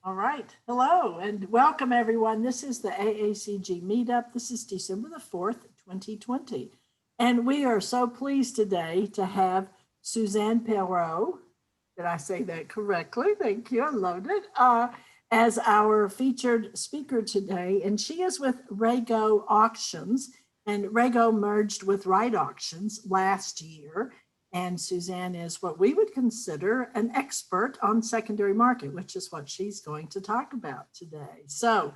All right. Hello and welcome, everyone. This is the AACG Meetup. This is December the 4th, 2020. And we are so pleased today to have Suzanne Perrault. Did I say that correctly? Thank you. I loved it. As our featured speaker today. And she is with Rago Auctions. And Rago merged with Right Auctions last year. And Suzanne is what we would consider an expert on secondary market, which is what she's going to talk about today. So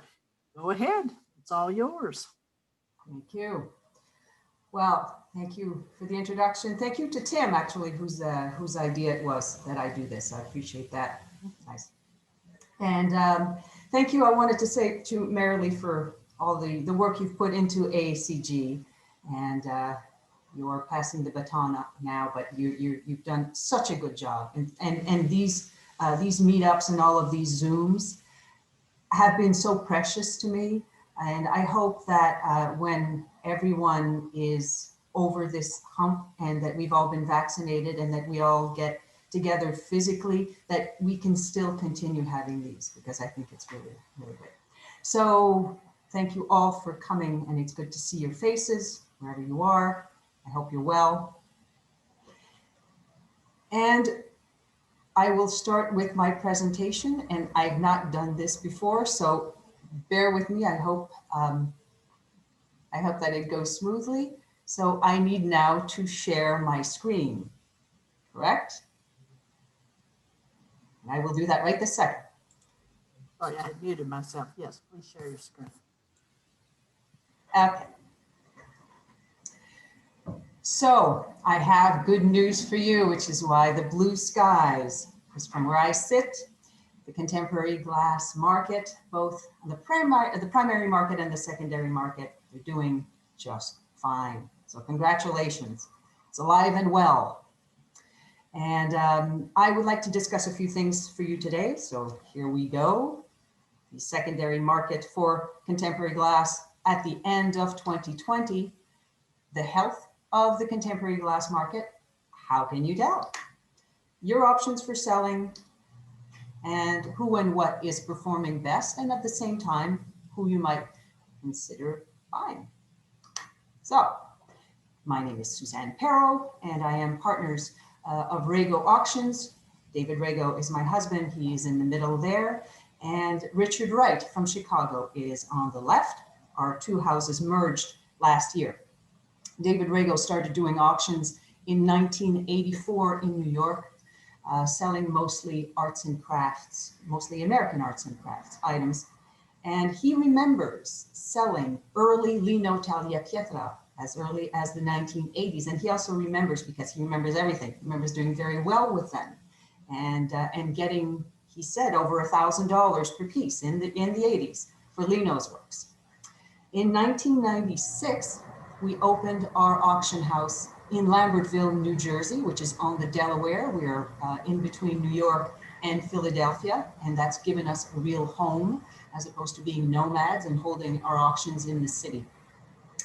go ahead, it's all yours. Thank you. Well, thank you for the introduction. Thank you to Tim, actually, whose idea it was that I do this. I appreciate that. Nice. And thank you. I wanted to say to Marilee for all the work you've put into AACG, and you're passing the baton up now, but you've done such a good job. And these meetups and all of these Zooms have been so precious to me. And I hope that when everyone is over this hump and that we've all been vaccinated and that we all get together physically, that we can still continue having these, because I think it's really, really good. So thank you all for coming, and it's good to see your faces wherever you are. I hope you're well. And I will start with my presentation, and I've not done this before, so bear with me. I hope that it goes smoothly. So I need now to share my screen, correct? And I will do that right this second. Sorry, I had muted myself. Yes, please share your screen. Okay. So I have good news for you, which is why the blue skies, because from where I sit, the contemporary glass market, both the primary market and the secondary market, they're doing just fine. So congratulations, it's alive and well. And I would like to discuss a few things for you today. So here we go. The secondary market for contemporary glass at the end of 2020, the health of the contemporary glass market, how can you tell? Your options for selling, and who and what is performing best, and at the same time, who you might consider buying. So, my name is Suzanne Perrault, and I am partners of Rago Auctions. David Rago is my husband, he's in the middle there, and Richard Wright from Chicago is on the left. Our two houses merged last year. David Rago started doing auctions in 1984 in New York, selling mostly arts and crafts, mostly American arts and crafts items. And he remembers selling early Lino Tagliapietra as early as the 1980s. And he also remembers, because he remembers everything, he remembers doing very well with them and getting, he said, over $1,000 per piece in the 80s for Lino's works. In 1996, we opened our auction house in Lambertville, New Jersey, which is on the Delaware. We're in between New York and Philadelphia, and that's given us a real home as opposed to being nomads and holding our auctions in the city.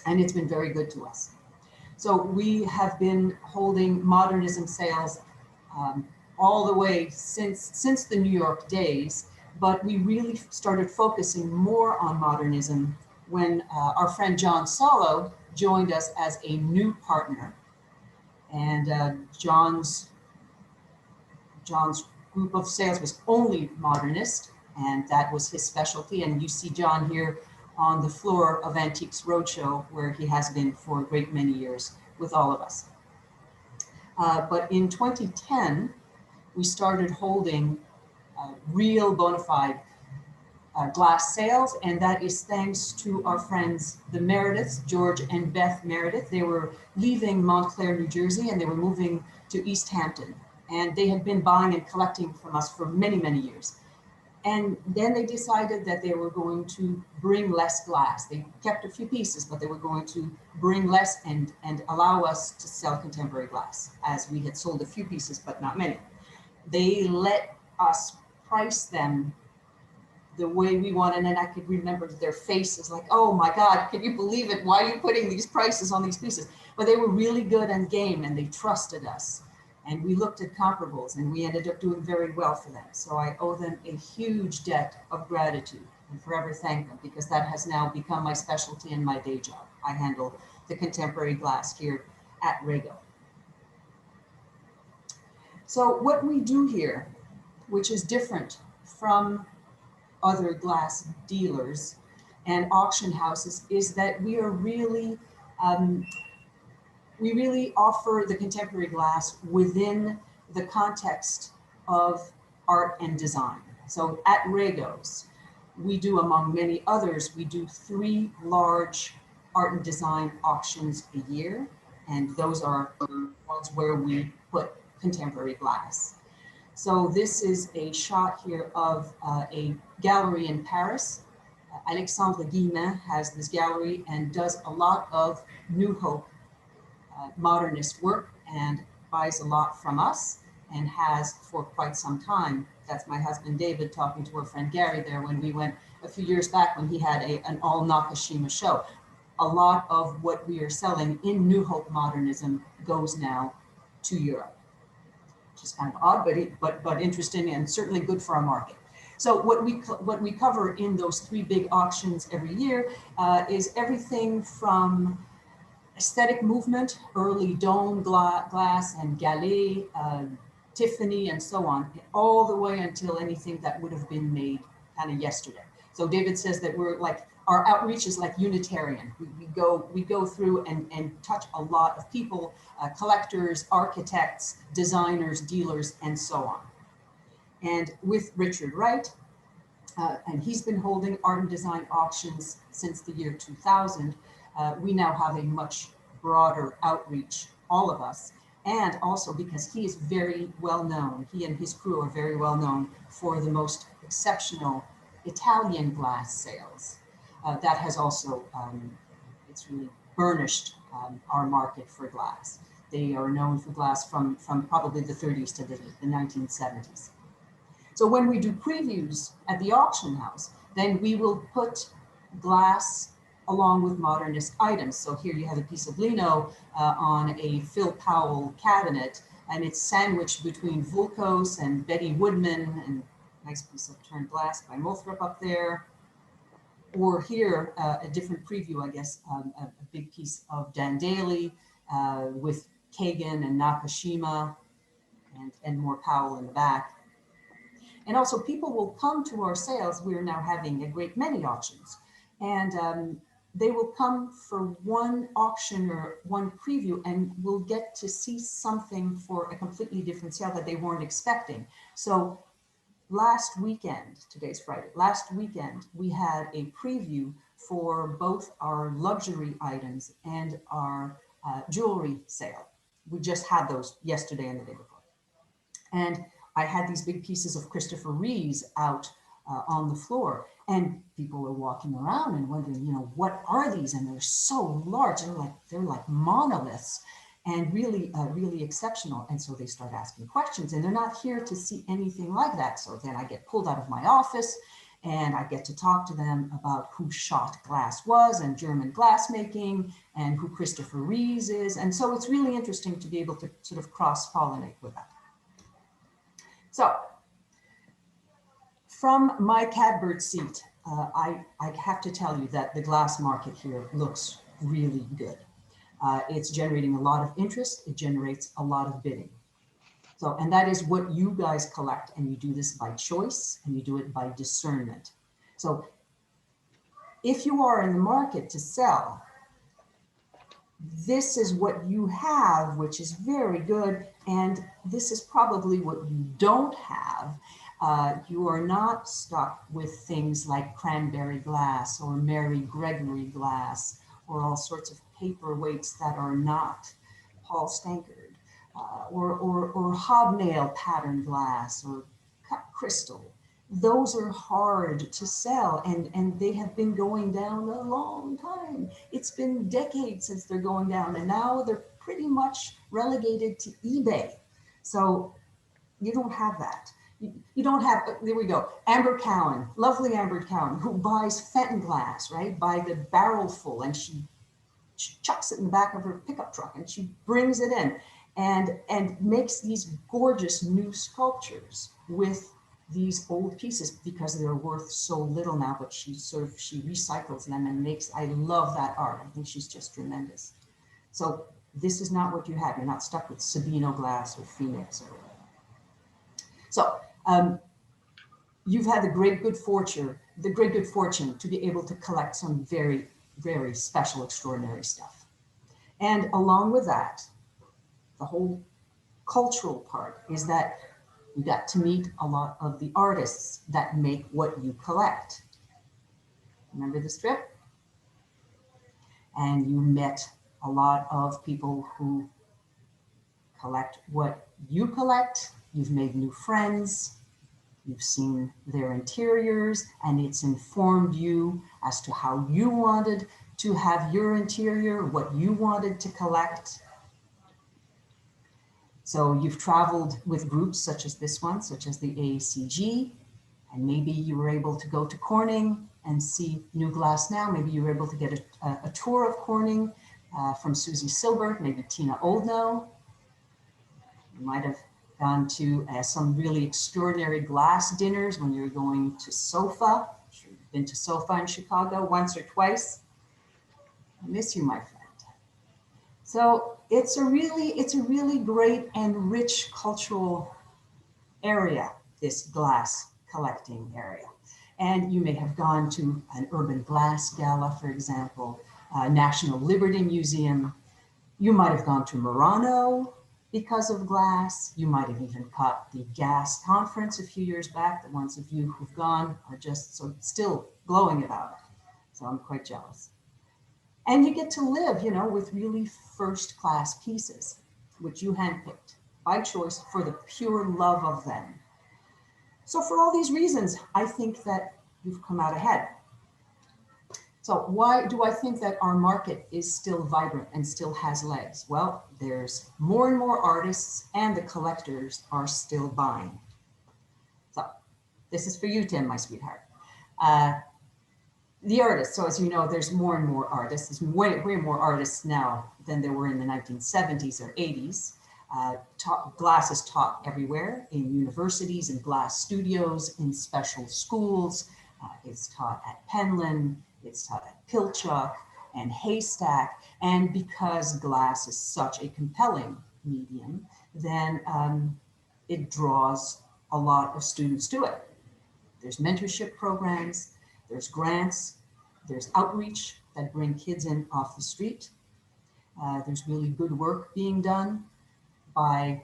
And it's been very good to us. So we have been holding modernism sales all the way since the New York days, but we really started focusing more on modernism when our friend John Solo joined us as a new partner. And John's group of sales was only modernist, and that was his specialty. And you see John here on the floor of Antiques Roadshow, where he has been for a great many years with all of us. But in 2010, we started holding real bona fide glass sales, and that is thanks to our friends, the Merediths, George and Beth Meredith. They were leaving Montclair, New Jersey, and they were moving to East Hampton. And they had been buying and collecting from us for many, many years. And then they decided that they were going to bring less glass. They kept a few pieces, but they were going to bring less and allow us to sell contemporary glass, as we had sold a few pieces, but not many. They let us price them the way we wanted, and I could remember their faces like, oh my God, can you believe it? Why are you putting these prices on these pieces? But they were really good and game, and they trusted us. And we looked at comparables and we ended up doing very well for them. So I owe them a huge debt of gratitude and forever thank them, because that has now become my specialty in my day job. I handle the contemporary glass here at Rago. So what we do here, which is different from other glass dealers and auction houses, is that we are really, we really offer the contemporary glass within the context of art and design. So at Rago's, we do, among many others, we do 3 large art and design auctions a year. And those are ones where we put contemporary glass. So this is a shot here of a gallery in Paris. Alexandre Guillemin has this gallery and does a lot of New Hope modernist work and buys a lot from us and has for quite some time. That's my husband David talking to our friend Gary there when we went a few years back when he had an all Nakashima show. A lot of what we are selling in New Hope modernism goes now to Europe, which is kind of odd, but interesting and certainly good for our market. So what we cover in those 3 big auctions every year is everything from aesthetic movement, early dome glass and Gallet, Tiffany, and so on, all the way until anything that would have been made kind of yesterday. So David says that we're like, our outreach is like Unitarian. We go through and touch a lot of people, collectors, architects, designers, dealers, and so on. And with Richard Wright, and he's been holding art and design auctions since the year 2000, we now have a much broader outreach, all of us, and also because he is very well known, he and his crew are very well known for the most exceptional Italian glass sales. That has also, it's really burnished our market for glass. They are known for glass from probably the 30s to the 1970s. So when we do previews at the auction house, then we will put glass along with modernist items. So here you have a piece of lino on a Phil Powell cabinet, and it's sandwiched between Vulcos and Betty Woodman, and a nice piece of turned glass by Mothrop up there. Or here, a different preview, I guess, a big piece of Dan Daly with Kagan and Nakashima and more Powell in the back. And also people will come to our sales. We're now having a great many auctions, and they will come for one auction or one preview and will get to see something for a completely different sale that they weren't expecting. So last weekend, today's Friday, last weekend, we had a preview for both our luxury items and our jewelry sale. We just had those yesterday and the day before. And I had these big pieces of Christopher Reeves out on the floor, and people were walking around and wondering, you know, what are these? And they're so large, they're like monoliths, and really, really exceptional. And so they start asking questions, and they're not here to see anything like that. So then I get pulled out of my office and I get to talk to them about who Schott Glass was and German glassmaking and who Christopher Reeves is. And so it's really interesting to be able to sort of cross-pollinate with that. So from my catbird seat, I have to tell you that the glass market here looks really good. It's generating a lot of interest. It generates a lot of bidding. So, and that is what you guys collect, and you do this by choice and you do it by discernment. So if you are in the market to sell, this is what you have, which is very good. And this is probably what you don't have. You are not stuck with things like cranberry glass or Mary Gregory glass or all sorts of paperweights that are not Paul Stankard, or hobnail pattern glass or cut crystal. Those are hard to sell, and they have been going down a long time. It's been decades since they're going down, and now they're pretty much relegated to eBay. So you don't have that. You don't have, there we go, Amber Cowan, lovely Amber Cowan, who buys Fenton glass, right, by the barrel full, and she chucks it in the back of her pickup truck and she brings it in. and makes these gorgeous new sculptures with these old pieces because they're worth so little now, but she recycles them and makes, I love that art. I think she's just tremendous. So this is not what you have. You're not stuck with Sabino glass or Phoenix or whatever. So you've had the great good fortune to be able to collect some very, very special, extraordinary stuff. And along with that, the whole cultural part is that you got to meet a lot of the artists that make what you collect. Remember this trip? And you met a lot of people who collect what you collect. You've made new friends. You've seen their interiors, and it's informed you as to how you wanted to have your interior, what you wanted to collect. So you've traveled with groups such as this one, such as the AACG, and maybe you were able to go to Corning and see New Glass Now. Maybe you were able to get a tour of Corning from Susie Silbert, maybe Tina Oldknow. You might have gone to some really extraordinary glass dinners when you're going to SOFA. I'm sure you've been to SOFA in Chicago once or twice. I miss you, my friend. So it's a really great and rich cultural area, this glass collecting area. And you may have gone to an urban glass gala, for example, National Liberty Museum. You might have gone to Murano because of glass. You might have even caught the GAS conference a few years back. The ones of you who've gone are just so still glowing about it. So I'm quite jealous. And you get to live, you know, with really first-class pieces, which you handpicked by choice for the pure love of them. So for all these reasons, I think that you've come out ahead. So why do I think that our market is still vibrant and still has legs? Well, there's more and more artists, and the collectors are still buying. So this is for you, Tim, my sweetheart. The artists, so as you know, there's more and more artists. There's way more artists now than there were in the 1970s or 80s. Glass is taught everywhere, in universities, in glass studios, in special schools. It's taught at Penland, it's taught at Pilchuck and Haystack. And because glass is such a compelling medium, then it draws a lot of students to it. There's mentorship programs, there's grants, there's outreach that bring kids in off the street. There's really good work being done by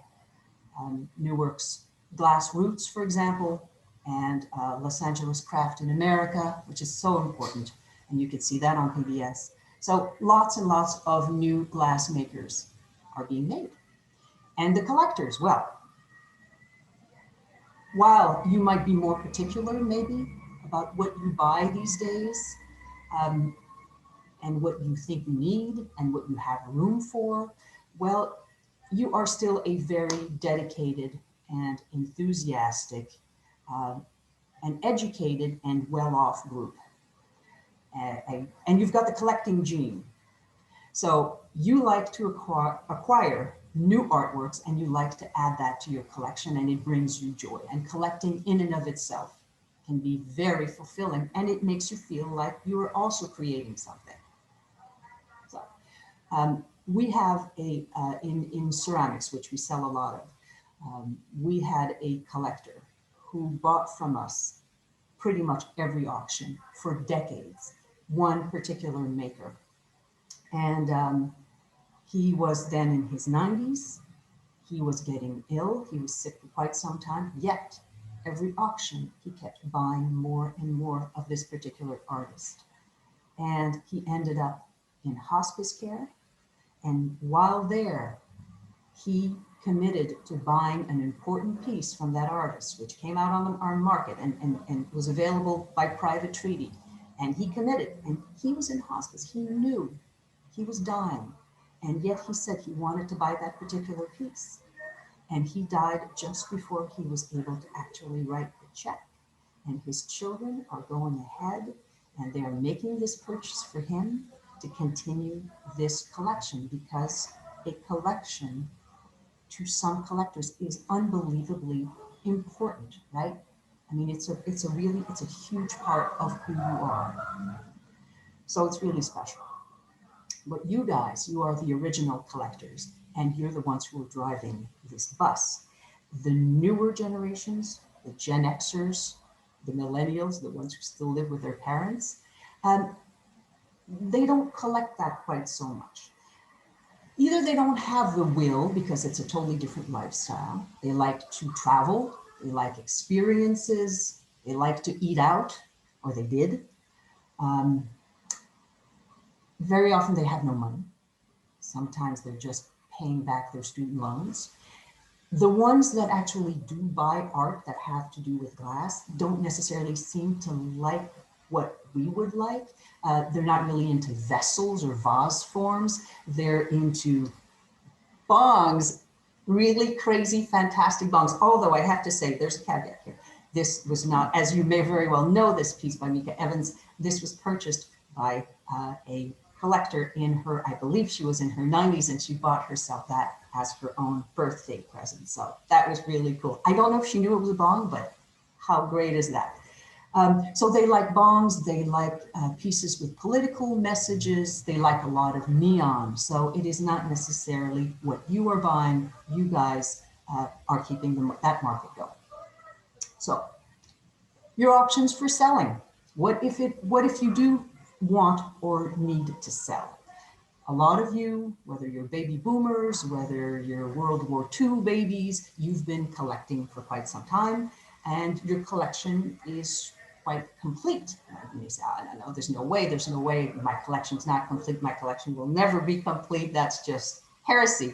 Newark's Glass Roots, for example, and Los Angeles Craft in America, which is so important. And you can see that on PBS. So lots and lots of new glass makers are being made. And the collectors, well, while you might be more particular maybe about what you buy these days, and what you think you need and what you have room for, well, you are still a very dedicated and enthusiastic and educated and well-off group. And you've got the collecting gene. So you like to acquire new artworks, and you like to add that to your collection, and it brings you joy. And collecting in and of itself can be very fulfilling, and it makes you feel like you are also creating something. So we have in ceramics, which we sell a lot of, we had a collector who bought from us pretty much every auction for decades, one particular maker. And he was then in his 90s. He was getting ill. He was sick for quite some time, yet every auction, he kept buying more and more of this particular artist. And he ended up in hospice care. And while there, he committed to buying an important piece from that artist, which came out on our market and was available by private treaty. And he committed, and he was in hospice. He knew he was dying. And yet he said he wanted to buy that particular piece. And he died just before he was able to actually write the check. And his children are going ahead, and they're making this purchase for him to continue this collection, because a collection to some collectors is unbelievably important, right? I mean, it's a huge part of who you are. So it's really special. But you guys, you are the original collectors, and you're the ones who are driving this bus. The newer generations, the Gen Xers, the millennials, the ones who still live with their parents, they don't collect that quite so much. Either they don't have the will because it's a totally different lifestyle. They like to travel, they like experiences, they like to eat out, or they did. Um, Very often they have no money. Sometimes they're just paying back their student loans. The ones that actually do buy art that have to do with glass don't necessarily seem to like what we would like. They're not really into vessels or vase forms. They're into bongs, really crazy, fantastic bongs. Although I have to say, there's a caveat here. This was not, as you may very well know, this piece by Mika Evans, this was purchased by a collector in her, I believe she was in her 90s, and she bought herself that as her own birthday present. So that was really cool. I don't know if she knew it was a bong, but how great is that? So they like bongs, they like pieces with political messages, they like a lot of neon. So it is not necessarily what you are buying, you guys are keeping that market going. So your options for selling. What if you do want or need to sell? A lot of you, whether you're baby boomers, whether you're World War II babies, you've been collecting for quite some time, and your collection is quite complete. And you say, oh, no, there's no way, my collection's not complete, my collection will never be complete, that's just heresy.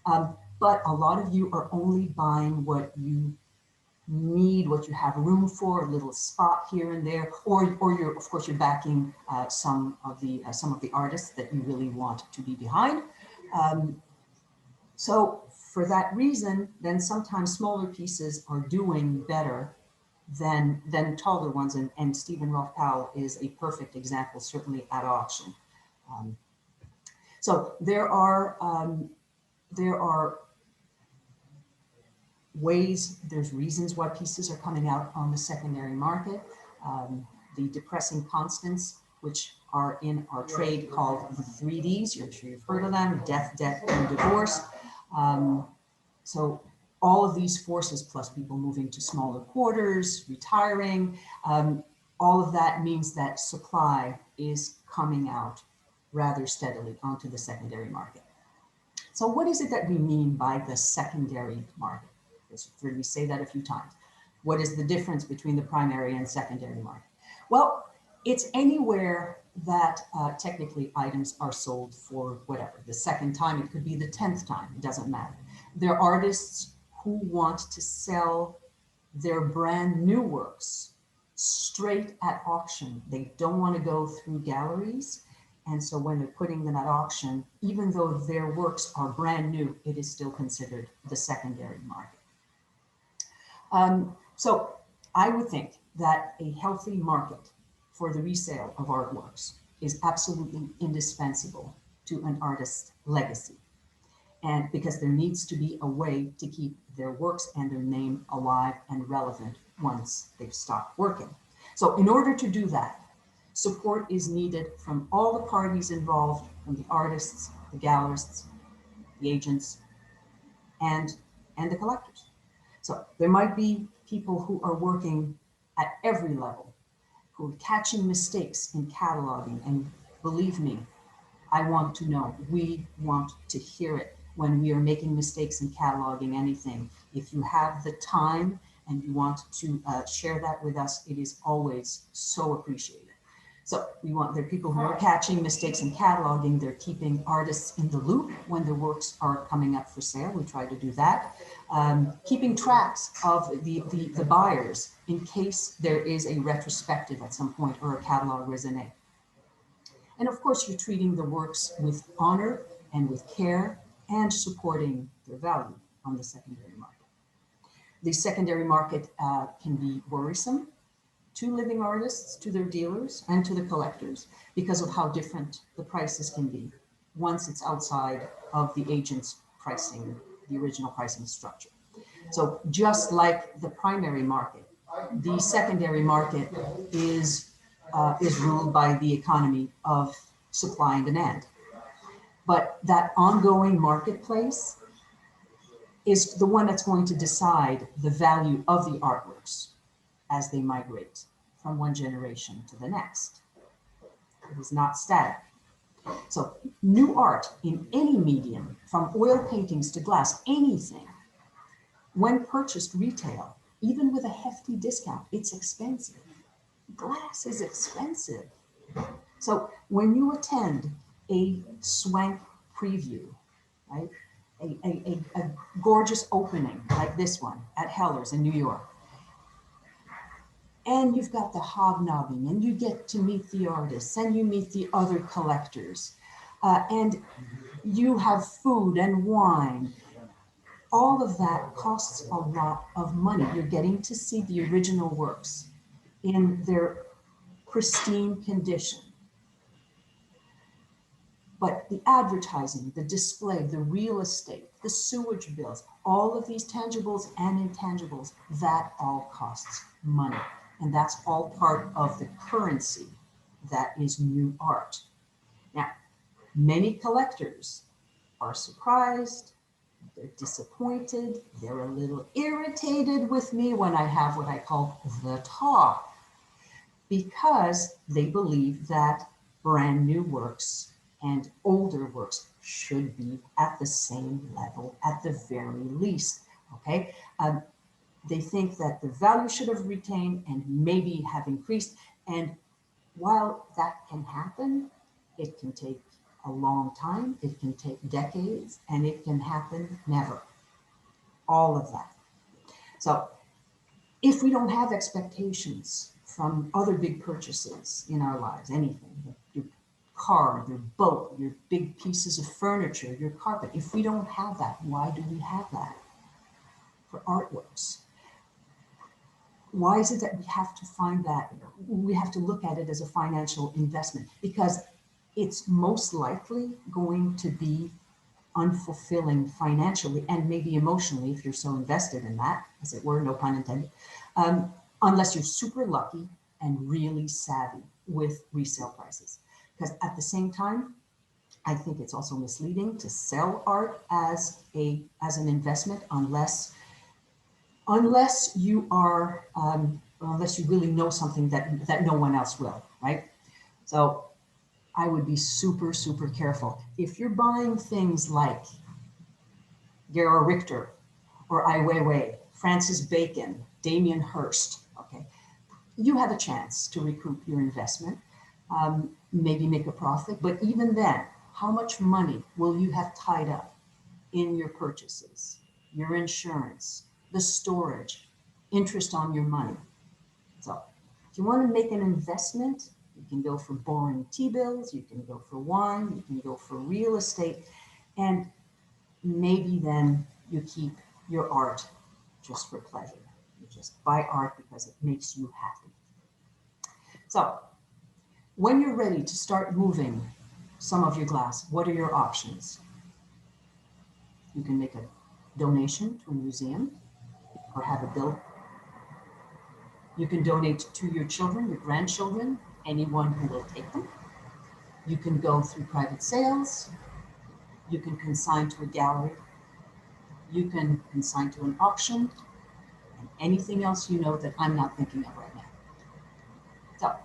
But a lot of you are only buying what you need, what you have room for, a little spot here and there, or you're, of course, you're backing some of the artists that you really want to be behind. So for that reason, then sometimes smaller pieces are doing better than taller ones, and Stephen Rolfe Powell is a perfect example, certainly at auction. So there are ways, there's reasons why pieces are coming out on the secondary market. The depressing constants, which are in our trade called the 3Ds, I'm sure you've heard of them, death, debt, and divorce. So all of these forces, plus people moving to smaller quarters, retiring, all of that means that supply is coming out rather steadily onto the secondary market. So what is it that we mean by the secondary market? You've heard me say that a few times. What is the difference between the primary and secondary market? Well, it's anywhere that technically items are sold for whatever, the second time, it could be the 10th time, it doesn't matter. There are artists who want to sell their brand new works straight at auction. They don't want to go through galleries. And so when they're putting them at auction, even though their works are brand new, it is still considered the secondary market. So I would think that a healthy market for the resale of artworks is absolutely indispensable to an artist's legacy. And because there needs to be a way to keep their works and their name alive and relevant once they've stopped working. So in order to do that, support is needed from all the parties involved, from the artists, the gallerists, the agents, and the collectors. So there might be people who are working at every level, who are catching mistakes in cataloging. And believe me, I want to know, we want to hear it when we are making mistakes in cataloging anything. If you have the time and you want to share that with us, it is always so appreciated. So there are people who are catching mistakes in cataloging. They're keeping artists in the loop when their works are coming up for sale. We try to do that. Keeping tracks of the buyers in case there is a retrospective at some point or a catalog raisonné. And of course, you're treating the works with honor and with care and supporting their value on the secondary market. The secondary market can be worrisome to living artists, to their dealers, and to the collectors because of how different the prices can be once it's outside of the agent's pricing the original pricing structure. So just like the primary market, the secondary market is ruled by the economy of supply and demand. But that ongoing marketplace is the one that's going to decide the value of the artworks as they migrate from one generation to the next. It is not static. So new art in any medium, from oil paintings to glass, anything, when purchased retail, even with a hefty discount, it's expensive. Glass is expensive. So when you attend a swank preview, right, a gorgeous opening like this one at Heller's in New York, and you've got the hobnobbing, and you get to meet the artists, and you meet the other collectors, and you have food and wine. All of that costs a lot of money. You're getting to see the original works in their pristine condition. But the advertising, the display, the real estate, the sewage bills, all of these tangibles and intangibles, that all costs money. And that's all part of the currency that is new art. Now, many collectors are surprised, they're disappointed, they're a little irritated with me when I have what I call the talk, because they believe that brand new works and older works should be at the same level at the very least, okay? They think that the value should have retained and maybe have increased. And while that can happen, it can take a long time, it can take decades, and it can happen never. All of that. So if we don't have expectations from other big purchases in our lives, anything, your car, your boat, your big pieces of furniture, your carpet, if we don't have that, why do we have that for artworks? Why is it that we have to find that, we have to look at it as a financial investment? Because it's most likely going to be unfulfilling financially and maybe emotionally if you're so invested in that, as it were, no pun intended, unless you're super lucky and really savvy with resale prices. Because at the same time, I think it's also misleading to sell art as an investment unless you are, unless you really know something that no one else will, right? So I would be super, super careful. If you're buying things like Gerhard Richter or Ai Weiwei, Francis Bacon, Damien Hirst, okay, you have a chance to recoup your investment, maybe make a profit, but even then, how much money will you have tied up in your purchases, your insurance, the storage, interest on your money? So if you want to make an investment, you can go for boring T-bills, you can go for wine, you can go for real estate, and maybe then you keep your art just for pleasure. You just buy art because it makes you happy. So when you're ready to start moving some of your glass, what are your options? You can make a donation to a museum or have a bill. You can donate to your children, your grandchildren, anyone who will take them. You can go through private sales. You can consign to a gallery. You can consign to an auction, and anything else you know that I'm not thinking of right now. So,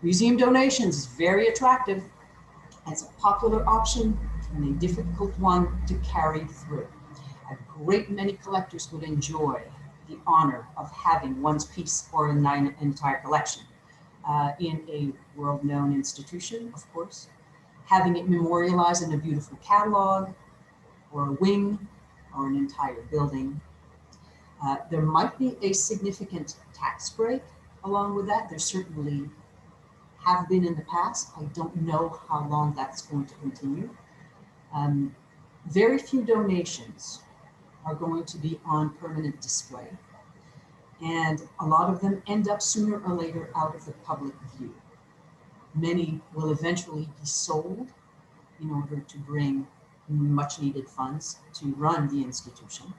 museum donations is very attractive. It's a popular option and a difficult one to carry through. A great many collectors would enjoy the honor of having one's piece or an entire collection in a world-known institution, of course, having it memorialized in a beautiful catalog or a wing or an entire building. There might be a significant tax break along with that. There certainly have been in the past. I don't know how long that's going to continue. Very few donations are going to be on permanent display. And a lot of them end up sooner or later out of the public view. Many will eventually be sold in order to bring much needed funds to run the institution,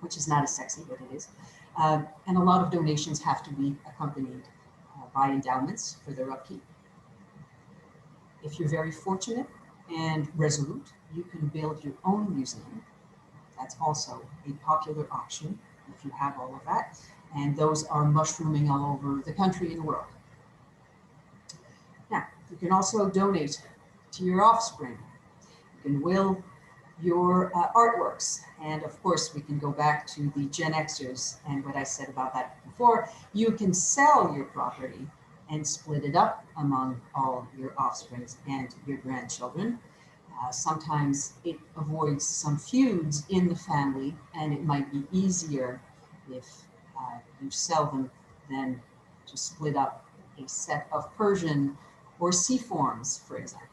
which is not as sexy, but it is. And a lot of donations have to be accompanied by endowments for their upkeep. If you're very fortunate and resolute, you can build your own museum. That's also a popular option if you have all of that. And those are mushrooming all over the country and the world. Now, you can also donate to your offspring. You can will your artworks. And of course, we can go back to the Gen Xers and what I said about that before. You can sell your property and split it up among all your offsprings and your grandchildren. Sometimes it avoids some feuds in the family, and it might be easier if you sell them than to split up a set of Persian or sea forms, for example.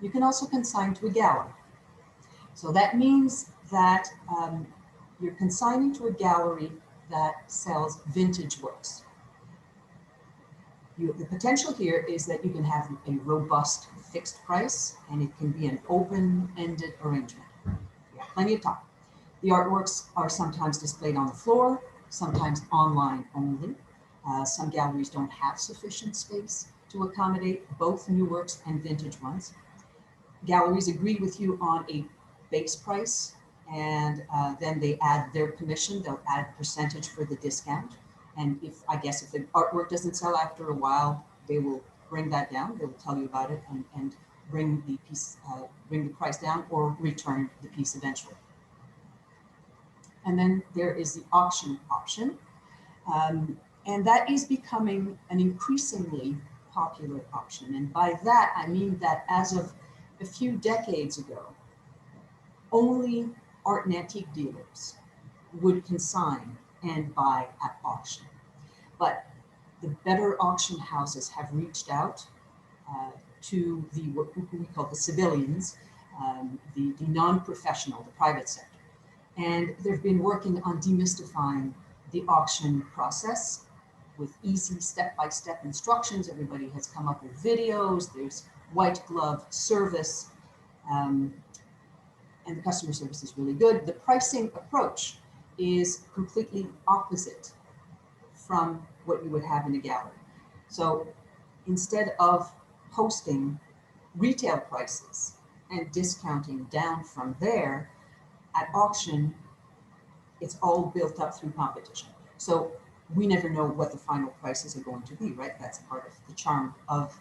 You can also consign to a gallery. So that means that you're consigning to a gallery that sells vintage works. The potential here is that you can have a robust fixed price, and it can be an open-ended arrangement. You have plenty of time. The artworks are sometimes displayed on the floor, sometimes online only. Some galleries don't have sufficient space to accommodate both new works and vintage ones. Galleries agree with you on a base price, and then they add their commission. They'll add a percentage for the discount. And if the artwork doesn't sell after a while, they will bring that down. They will tell you about it and bring the piece, bring the price down or return the piece eventually. And then there is the auction option. And that is becoming an increasingly popular option. And by that, I mean that as of a few decades ago, only art and antique dealers would consign and buy at auction. But the better auction houses have reached out to what we call the civilians, the non-professional, the private sector. And they've been working on demystifying the auction process with easy step-by-step instructions. Everybody has come up with videos. There's white glove service, and the customer service is really good. The pricing approach is completely opposite from what you would have in a gallery. So instead of posting retail prices and discounting down from there, at auction, it's all built up through competition. So we never know what the final prices are going to be, right? That's part of the charm of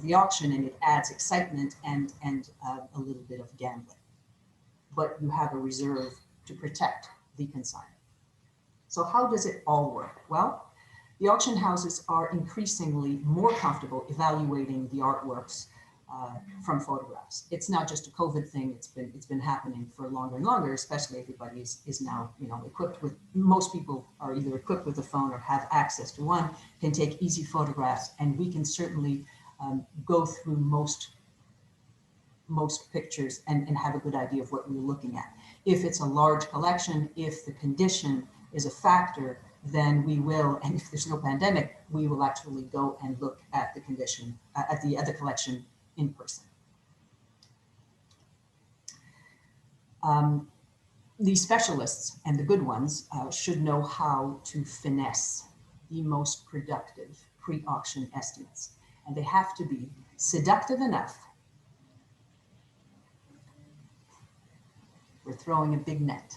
the auction, and it adds excitement and a little bit of gambling. But you have a reserve to protect the consignment. So how does it all work? Well, the auction houses are increasingly more comfortable evaluating the artworks from photographs. It's not just a COVID thing. It's been happening for longer and longer. Especially everybody is now equipped with. Most people are either equipped with a phone or have access to one. Can take easy photographs, and we can certainly go through most pictures and have a good idea of what we're looking at. If it's a large collection, if the condition is a factor, then we will, and if there's no pandemic, we will actually go and look at the condition, at the collection in person. The specialists and the good ones should know how to finesse the most productive pre-auction estimates. And they have to be seductive enough. We're throwing a big net.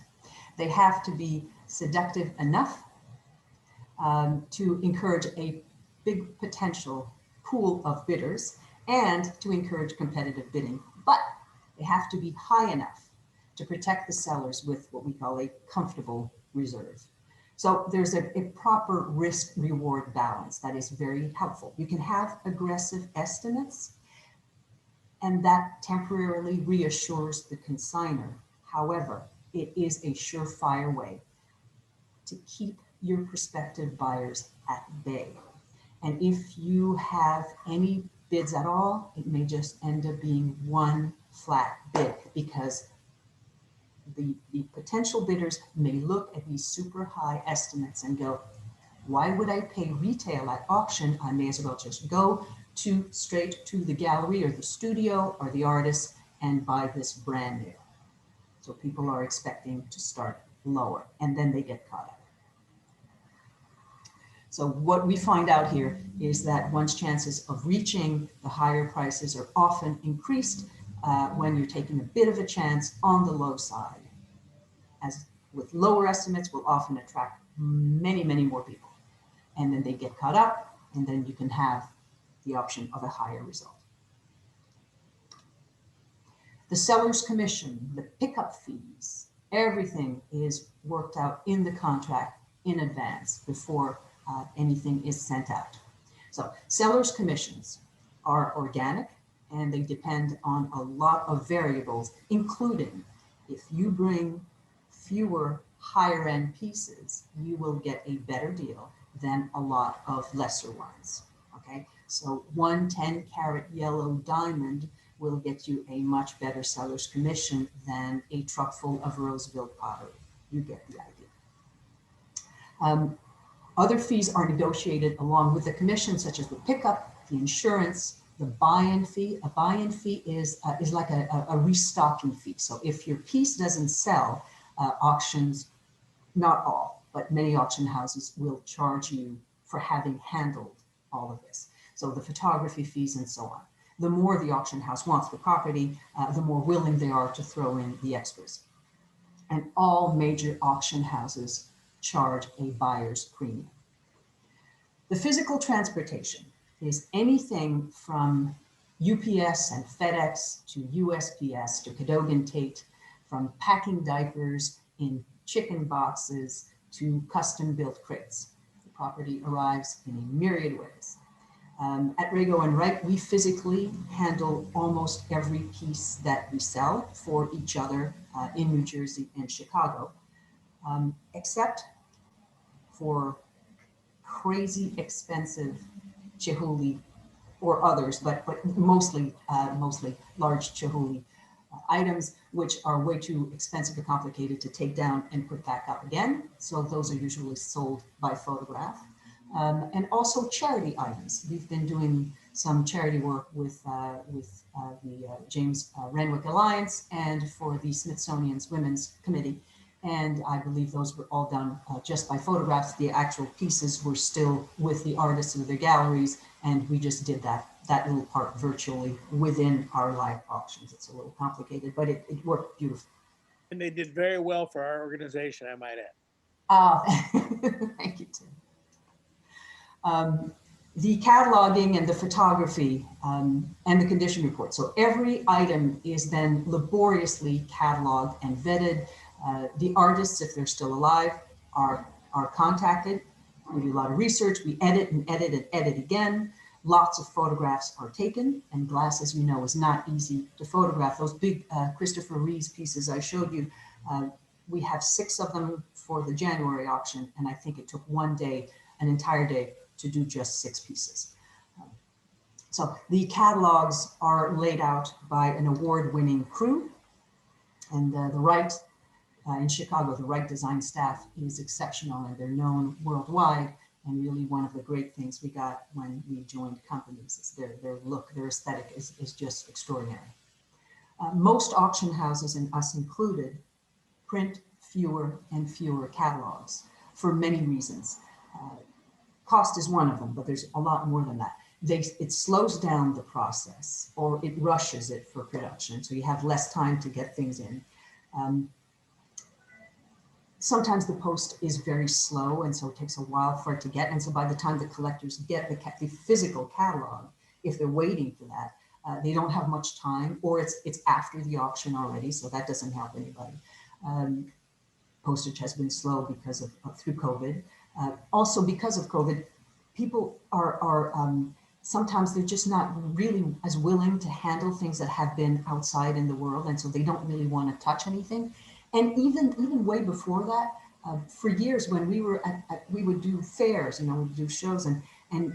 They have to be seductive enough to encourage a big potential pool of bidders and to encourage competitive bidding. But they have to be high enough to protect the sellers with what we call a comfortable reserve. So there's a proper risk-reward balance that is very helpful. You can have aggressive estimates, and that temporarily reassures the consignor. However, it is a surefire way to keep your prospective buyers at bay. And if you have any bids at all, it may just end up being one flat bid, because the potential bidders may look at these super high estimates and go, why would I pay retail at auction? I may as well just go straight to the gallery or the studio or the artist and buy this brand new. So people are expecting to start lower and then they get caught up. So what we find out here is that one's chances of reaching the higher prices are often increased when you're taking a bit of a chance on the low side. As with lower estimates will often attract many, many more people. And then they get caught up and then you can have the option of a higher result. The seller's commission, the pickup fees, everything is worked out in the contract in advance before anything is sent out. So seller's commissions are organic and they depend on a lot of variables, including if you bring fewer higher end pieces, you will get a better deal than a lot of lesser ones, okay? So 1 10-carat yellow diamond will get you a much better seller's commission than a truck full of Roseville pottery. You get the idea. Other fees are negotiated along with the commission, such as the pickup, the insurance, the buy-in fee. A buy-in fee is like a restocking fee. So if your piece doesn't sell, auctions, not all, but many auction houses will charge you for having handled all of this. So the photography fees and so on. The more the auction house wants the property, the more willing they are to throw in the extras. And all major auction houses charge a buyer's premium. The physical transportation is anything from UPS and FedEx to USPS to Cadogan Tate, from packing diapers in chicken boxes to custom built crates. The property arrives in a myriad ways. At Rago and Wright, we physically handle almost every piece that we sell for each other in New Jersey and Chicago, except for crazy expensive Chihuly or others, but mostly large Chihuly items, which are way too expensive or complicated to take down and put back up again. So those are usually sold by photograph. And also charity items. We've been doing some charity work with the James Renwick Alliance and for the Smithsonian's Women's Committee. And I believe those were all done just by photographs. The actual pieces were still with the artists in their galleries, and we just did that little part virtually within our live auctions. It's a little complicated, but it worked beautifully. And they did very well for our organization, I might add. Thank you, Tim. The cataloging and the photography and the condition report. So every item is then laboriously cataloged and vetted. The artists, if they're still alive, are contacted. We do a lot of research. We edit and edit and edit again. Lots of photographs are taken, and glass, as you know, is not easy to photograph. Those big Christopher Reeves pieces I showed you, we have 6 of them for the January auction, and I think it took one day, an entire day, to do just 6 pieces. So the catalogs are laid out by an award-winning crew, and the Wright in Chicago, the Wright design staff is exceptional, and they're known worldwide. And really one of the great things we got when we joined companies is their look, their aesthetic is just extraordinary. Most auction houses, and us included, print fewer and fewer catalogs for many reasons. Cost is one of them, but there's a lot more than that. It slows down the process, or it rushes it for production, so you have less time to get things in. Sometimes the post is very slow, and so it takes a while for it to get. And so by the time the collectors get the physical catalog, if they're waiting for that, they don't have much time, or it's after the auction already, so that doesn't help anybody. Postage has been slow because of through COVID. Also because of COVID, people are sometimes they're just not really as willing to handle things that have been outside in the world, and so they don't really want to touch anything. And even way before that, for years when we were we would do fairs, we'd do shows, and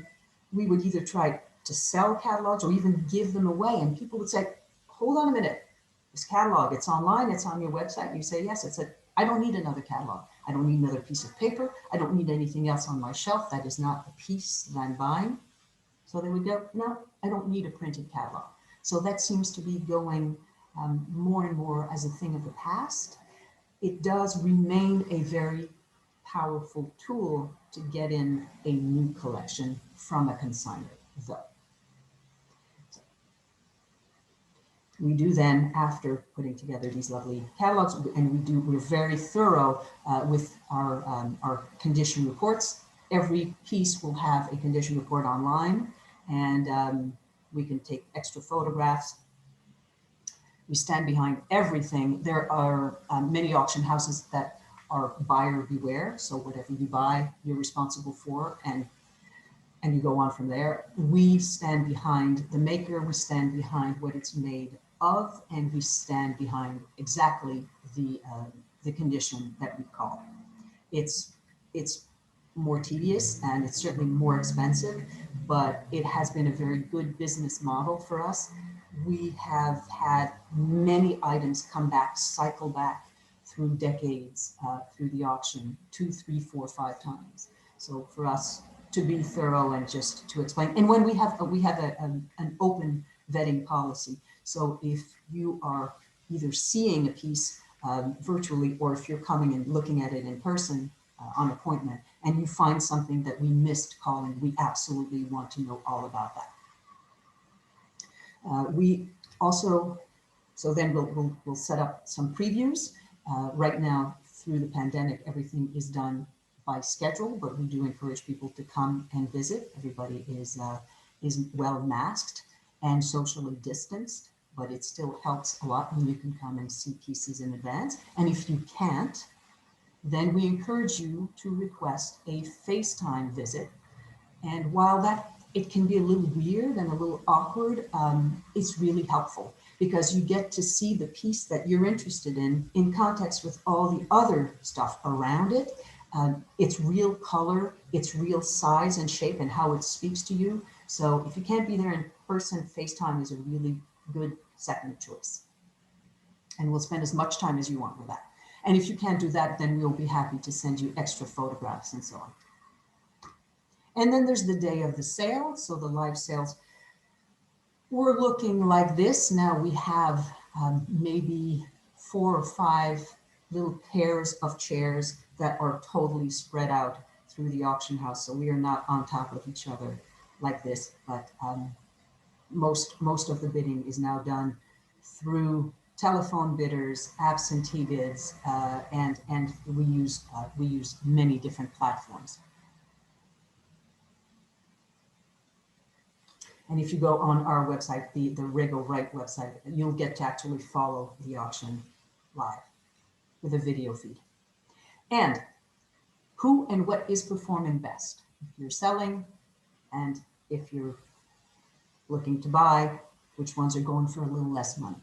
we would either try to sell catalogs or even give them away, and people would say, "Hold on a minute, this catalog, it's online, it's on your website." And you say, "Yes." It said, "I don't need another catalog. I don't need another piece of paper. I don't need anything else on my shelf. That is not a piece that I'm buying." So they would go, no, I don't need a printed catalog. So that seems to be going more and more as a thing of the past. It does remain a very powerful tool to get in a new collection from a consignor, though. We do then, after putting together these lovely catalogs, and we're very thorough with our condition reports. Every piece will have a condition report online, and we can take extra photographs. We stand behind everything. There are many auction houses that are buyer beware. So whatever you buy, you're responsible for, and you go on from there. We stand behind the maker, we stand behind what it's made of, and we stand behind exactly the condition that we call. It's more tedious and it's certainly more expensive, but it has been a very good business model for us. We have had many items come back, cycle back through decades, through the auction, 2, 3, 4, 5 times. So for us to be thorough and just to explain, and when we have an open vetting policy. So if you are either seeing a piece virtually, or if you're coming and looking at it in person on appointment, and you find something that we missed calling, we absolutely want to know all about that. We also, so then we'll set up some previews. Right now, through the pandemic, everything is done by schedule, but we do encourage people to come and visit. Everybody is well masked and socially distanced, but it still helps a lot when you can come and see pieces in advance. And if you can't, then we encourage you to request a FaceTime visit. And while it can be a little weird and a little awkward, it's really helpful because you get to see the piece that you're interested in context with all the other stuff around it. Its real color, its real size and shape, and how it speaks to you. So if you can't be there in person, FaceTime is a really good second choice. And we'll spend as much time as you want with that. And if you can't do that, then we'll be happy to send you extra photographs and so on. And then there's the day of the sale. So the live sales were looking like this. Now we have maybe 4 or 5 little pairs of chairs that are totally spread out through the auction house. So we are not on top of each other like this, but most of the bidding is now done through telephone bidders, absentee bids, and we use many different platforms. And if you go on our website, the Rago Right website, you'll get to actually follow the auction live with a video feed. And who and what is performing best? If you're selling and if you're looking to buy, which ones are going for a little less money?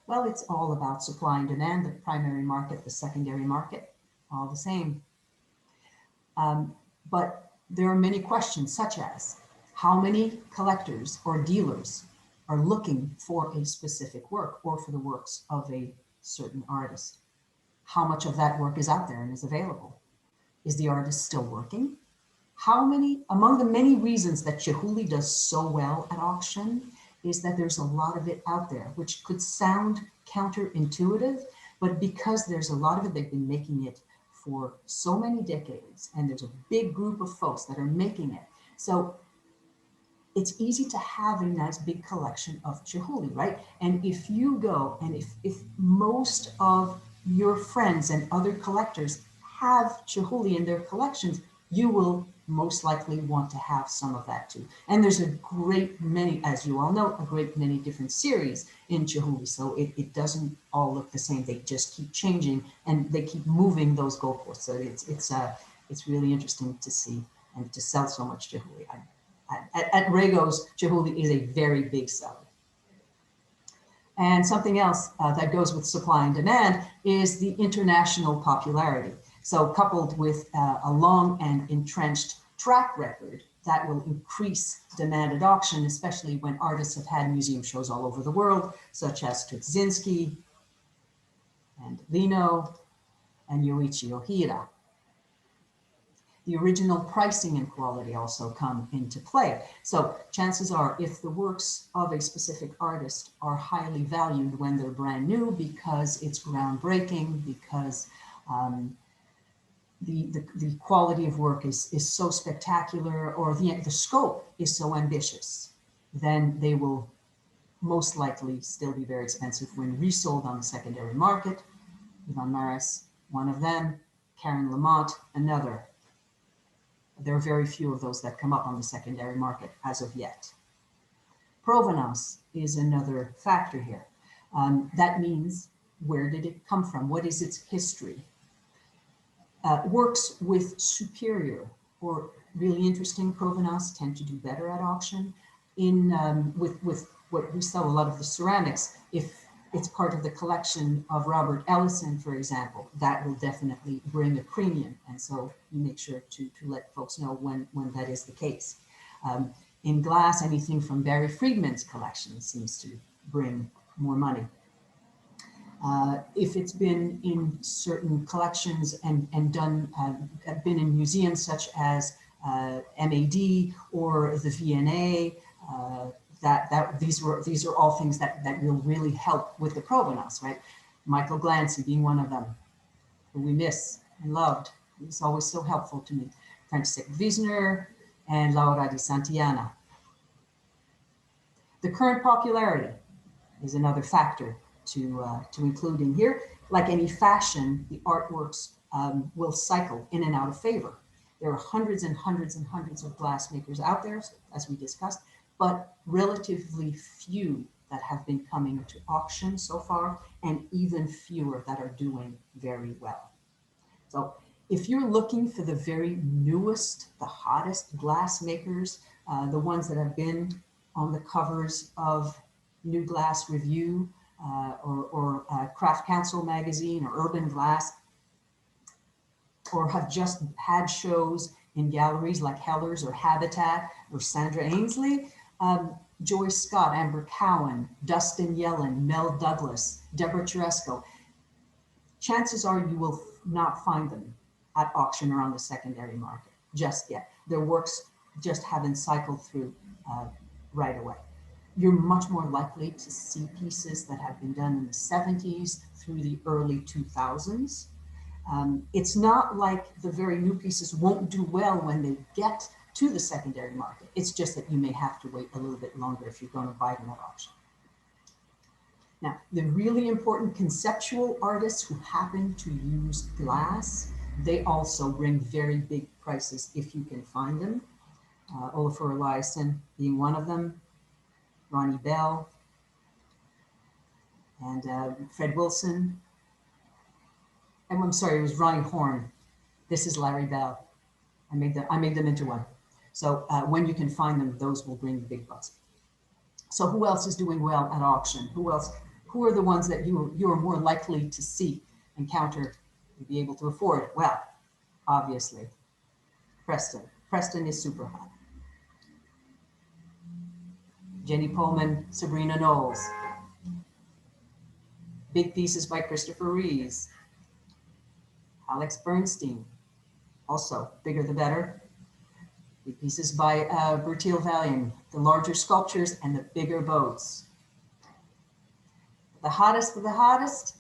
Well, it's all about supply and demand, the primary market, the secondary market, all the same. But there are many questions such as how many collectors or dealers are looking for a specific work or for the works of a certain artist? How much of that work is out there and is available? Is the artist still working? How many, among the many reasons that Chihuly does so well at auction is that there's a lot of it out there, which could sound counterintuitive, but because there's a lot of it, they've been making it for so many decades, and there's a big group of folks that are making it. So it's easy to have a nice big collection of Chihuly, right? And if you go, and if most of your friends and other collectors have Chihuly in their collections, you will most likely want to have some of that too. And there's a great many, as you all know, a great many different series in Chihuly. So it doesn't all look the same. They just keep changing and they keep moving those goalposts. So it's really interesting to see and to sell so much Chihuly. At Rago's, Chihuly is a very big seller. And something else that goes with supply and demand is the international popularity. So coupled with a long and entrenched track record, that will increase demand at auction, especially when artists have had museum shows all over the world, such as Tutsinski and Lino and Yoichi Ohira. The original pricing and quality also come into play. So chances are, if the works of a specific artist are highly valued when they're brand new because it's groundbreaking, because the quality of work is so spectacular, or the scope is so ambitious, then they will most likely still be very expensive when resold on the secondary market. Ivan Maris, one of them. Karen Lamont, another. There are very few of those that come up on the secondary market as of yet. Provenance is another factor here. That means, where did it come from? What is its history? Works with superior or really interesting provenance tend to do better at auction. With what we sell a lot of the ceramics, if it's part of the collection of Robert Ellison, for example, that will definitely bring a premium. And so you make sure to let folks know when that is the case. In glass, anything from Barry Friedman's collection seems to bring more money. If it's been in certain collections and been in museums such as MAD or the V&A, these are all things that will really help with the provenance, right? Michael Glancy being one of them, who we miss and loved. He's always so helpful to me. František Wiesner and Laura di Santillana. The current popularity is another factor to include in here. Like any fashion, the artworks will cycle in and out of favor. There are hundreds and hundreds and hundreds of glassmakers out there, as we discussed, but relatively few that have been coming to auction so far, and even fewer that are doing very well. So if you're looking for the very newest, the hottest glassmakers, the ones that have been on the covers of New Glass Review or Craft Council magazine or Urban Glass, or have just had shows in galleries like Heller's or Habitat or Sandra Ainsley, Joyce Scott, Amber Cowan, Dustin Yellen, Mel Douglas, Deborah Teresco, chances are you will not find them at auction or on the secondary market just yet. Their works just haven't cycled through right away. You're much more likely to see pieces that have been done in the 70s through the early 2000s. It's not like the very new pieces won't do well when they get to the secondary market. It's just that you may have to wait a little bit longer if you're going to buy them at auction. Now, the really important conceptual artists who happen to use glass, they also bring very big prices if you can find them. Olafur Eliasson being one of them, Ronnie Bell, and Fred Wilson. And I'm sorry, it was Ronnie Horn. This is Larry Bell. I made them into one. So when you can find them, those will bring big bucks. So who else is doing well at auction? Who are the ones that you are more likely to see, encounter, and be able to afford? Well, obviously, Preston. Preston is super hot. Jenny Pullman, Sabrina Knowles. Big pieces by Christopher Rees. Alex Bernstein, also bigger the better. Big pieces by Bertil Valian, the larger sculptures and the bigger boats. The hottest of the hottest,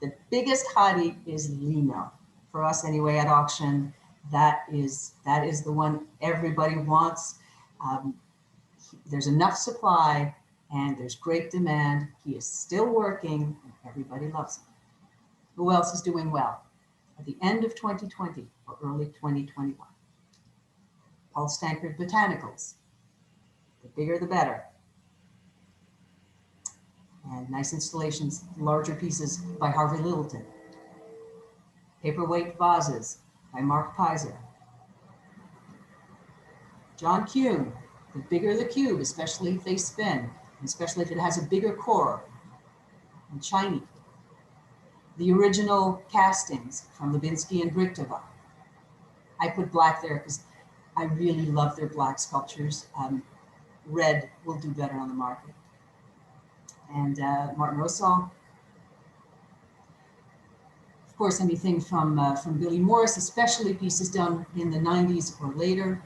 the biggest hottie is Lino. For us anyway at auction, that is the one everybody wants. There's enough supply and there's great demand. He is still working and everybody loves him. Who else is doing well? At the end of 2020 or early 2021. Paul Stankard Botanicals. The bigger the better. And nice installations, larger pieces by Harvey Littleton. Paperweight vases by Mark Pizer. John Kuhn, the bigger the cube, especially if they spin, especially if it has a bigger core and shiny. The original castings from Levinsky and Brichtova. I put black there because I really love their black sculptures. Red will do better on the market. And Martin Rosal. Of course, anything from Billy Morris, especially pieces done in the 90s or later.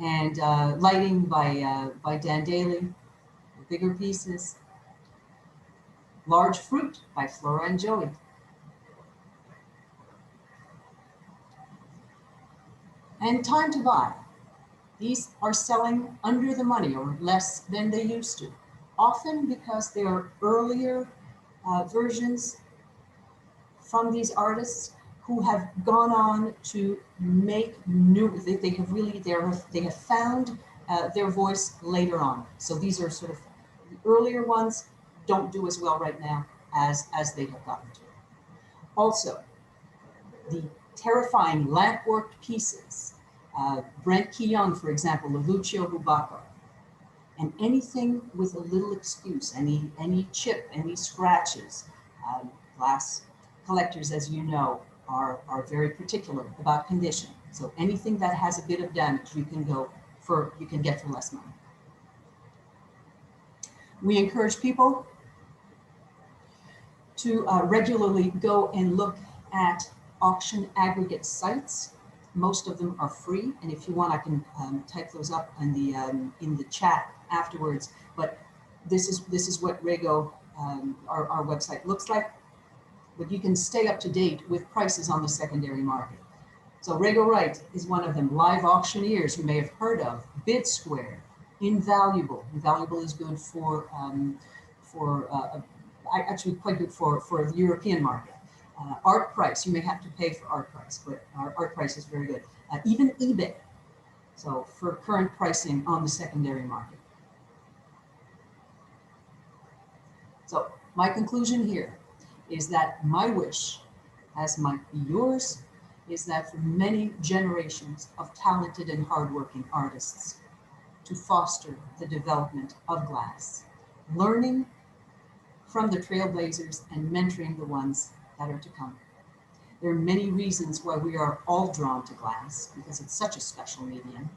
And lighting by Dan Daly, bigger pieces. Large Fruit by Flora and Joey. And Time to Buy. These are selling under the money or less than they used to, often because they are earlier versions from these artists who have gone on to make new, they have found their voice later on. So these are sort of the earlier ones, don't do as well right now as they have gotten to. Also, the terrifying lamp-worked pieces, Brent Keyoung, for example, of Lucio Bubacco, and anything with a little excuse, any chip, any scratches. Glass collectors, as you know, are very particular about condition. So anything that has a bit of damage, you can get for less money. We encourage people to regularly go and look at auction aggregate sites. Most of them are free, and if you want, I can type those up in the chat afterwards. But this is what Rago, our website, looks like. But you can stay up to date with prices on the secondary market. So Rago Wright is one of them. Live Auctioneers, you may have heard of. Bid Square, Invaluable. Invaluable is good for actually quite good for the European market. Art Price, you may have to pay for Art Price, but Art Price is very good. Even eBay, so for current pricing on the secondary market. So my conclusion here is that my wish, as might be yours, is that for many generations of talented and hardworking artists to foster the development of glass, learning from the trailblazers and mentoring the ones that are to come. There are many reasons why we are all drawn to glass, because it's such a special medium.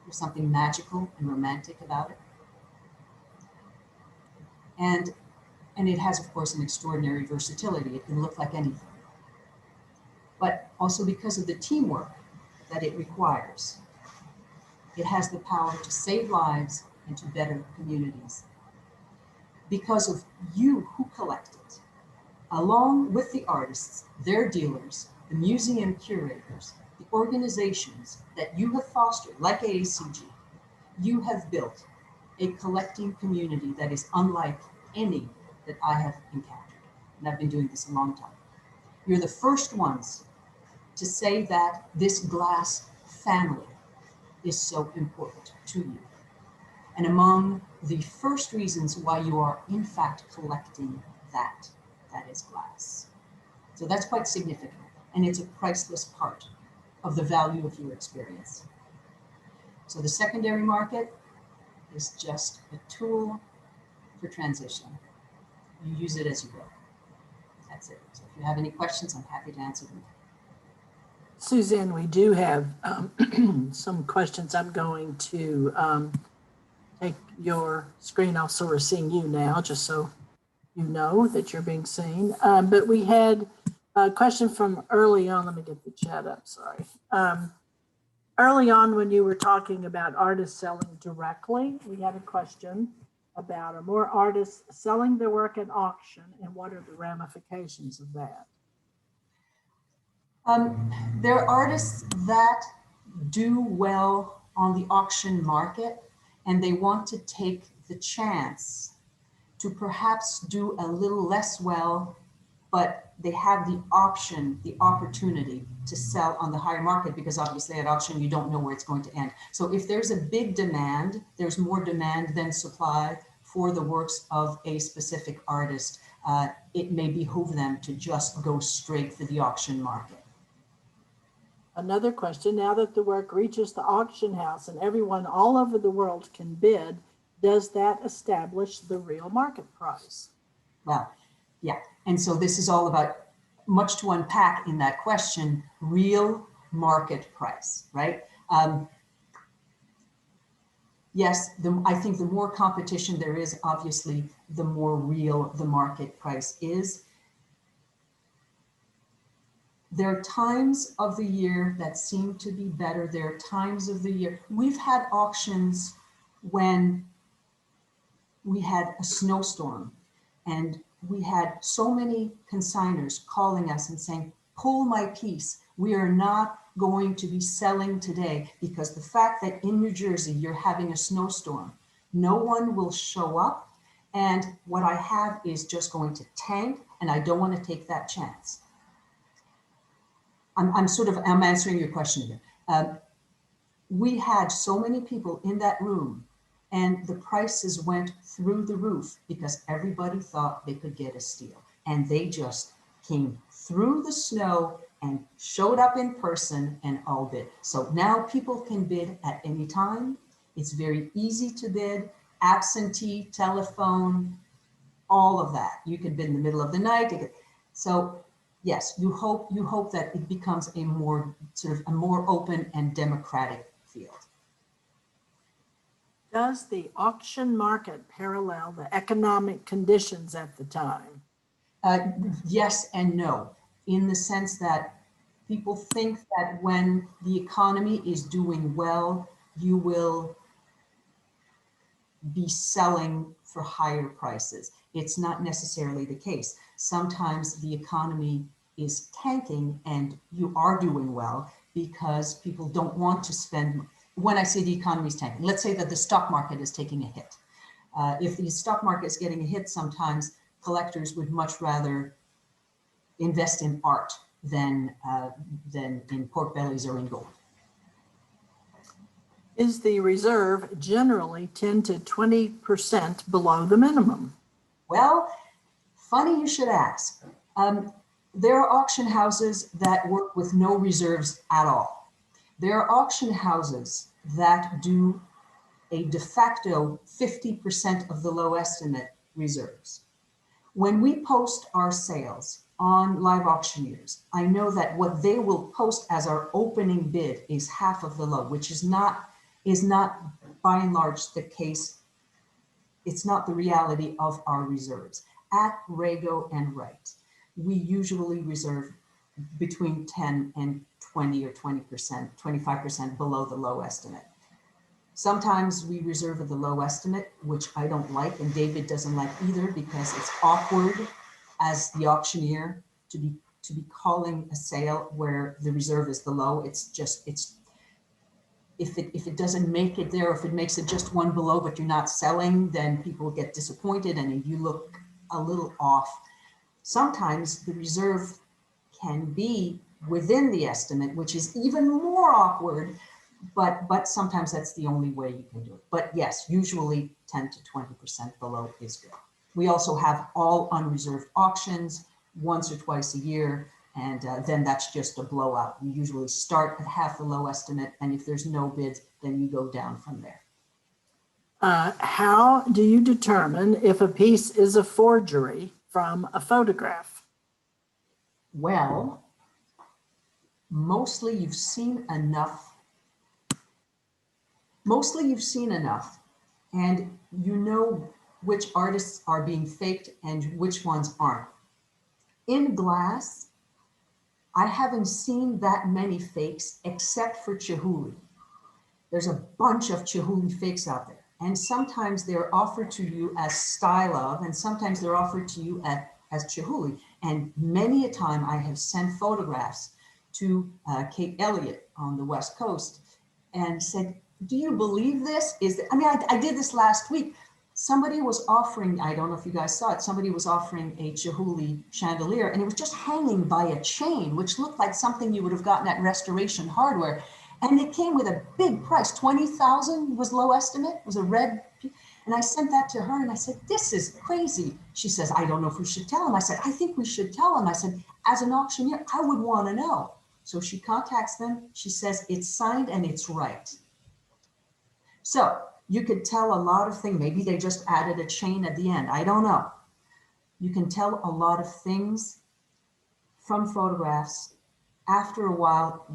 There's something magical and romantic about it. And it has, of course, an extraordinary versatility. It can look like anything. But also because of the teamwork that it requires, it has the power to save lives and to better communities. Because of you who collect it, along with the artists, their dealers, the museum curators, the organizations that you have fostered, like AACG, you have built a collecting community that is unlike any that I have encountered. And I've been doing this a long time. You're the first ones to say that this glass family is so important to you. And among the first reasons why you are in fact collecting that is glass. So that's quite significant, and it's a priceless part of the value of your experience. So the secondary market is just a tool for transition. You use it as you go. That's it. So if you have any questions, I'm happy to answer them. Suzanne, we do have some questions. I'm going to take your screen off so we're seeing you now, just so you know that you're being seen. But we had a question from early on. Let me get the chat up, sorry. Early on when you were talking about artists selling directly, we had a question about, are more artists selling their work at auction, and what are the ramifications of that? There are artists that do well on the auction market, and they want to take the chance to perhaps do a little less well, but they have the option, the opportunity to sell on the higher market, because obviously at auction, you don't know where it's going to end. So if there's a big demand, there's more demand than supply for the works of a specific artist, it may behoove them to just go straight for the auction market. Another question, now that the work reaches the auction house and everyone all over the world can bid, does that establish the real market price? Well, yeah. And so this is all about, much to unpack in that question, real market price, right? Yes, I think the more competition there is, obviously, the more real the market price is. There are times of the year that seem to be better. There are times of the year. We've had auctions when we had a snowstorm and we had so many consigners calling us and saying, pull my piece. We are not going to be selling today because the fact that in New Jersey you're having a snowstorm, no one will show up. And what I have is just going to tank, and I don't want to take that chance. I'm answering your question again. We had so many people in that room, and the prices went through the roof because everybody thought they could get a steal. And they just came through the snow and showed up in person and all bid. So now people can bid at any time. It's very easy to bid, absentee, telephone, all of that. You can bid in the middle of the night. So yes, you hope that it becomes a more open and democratic field. Does the auction market parallel the economic conditions at the time? Yes and no, in the sense that people think that when the economy is doing well, you will be selling for higher prices. It's not necessarily the case. Sometimes the economy is tanking and you are doing well because people don't want to spend. When I say the economy is tanking, let's say that the stock market is taking a hit. If the stock market is getting a hit, sometimes collectors would much rather invest in art than in pork bellies or in gold. Is the reserve generally 10 to 20% below the minimum? Well, funny you should ask. There are auction houses that work with no reserves at all. There are auction houses that do a de facto 50% of the low estimate reserves. When we post our sales on Live Auctioneers, I know that what they will post as our opening bid is half of the low, which is not by and large the case. It's not the reality of our reserves. At Rago and Wright, we usually reserve between 10 and 20 or 20%, 25% below the low estimate. Sometimes we reserve at the low estimate, which I don't like, and David doesn't like either, because it's awkward as the auctioneer to be calling a sale where the reserve is the low. If it doesn't make it there, if it makes it just one below, but you're not selling, then people get disappointed and you look a little off. Sometimes the reserve can be within the estimate, which is even more awkward, but sometimes that's the only way you can do it. But yes, usually 10 to 20% below is good. We also have all unreserved auctions once or twice a year, and then that's just a blowout. You usually start at half the low estimate, and if there's no bids, then you go down from there. How do you determine if a piece is a forgery from a photograph? Well, mostly you've seen enough. And you know which artists are being faked and which ones aren't. In glass, I haven't seen that many fakes except for Chihuly. There's a bunch of Chihuly fakes out there. And sometimes they're offered to you as style of, and sometimes they're offered to you as Chihuly. And many a time I have sent photographs to Kate Elliott on the West Coast and said, do you believe this? I did this last week. Somebody was offering, I don't know if you guys saw it, somebody was offering a Chihuly chandelier, and it was just hanging by a chain, which looked like something you would have gotten at Restoration Hardware. And it came with a big price, $20,000 was low estimate, was a red. And I sent that to her and I said, this is crazy. She says, I don't know if we should tell him. I said, I think we should tell him. I said, as an auctioneer, I would want to know. So she contacts them. She says, it's signed and it's right. So you could tell a lot of things. Maybe they just added a chain at the end. I don't know. You can tell a lot of things from photographs. After a while,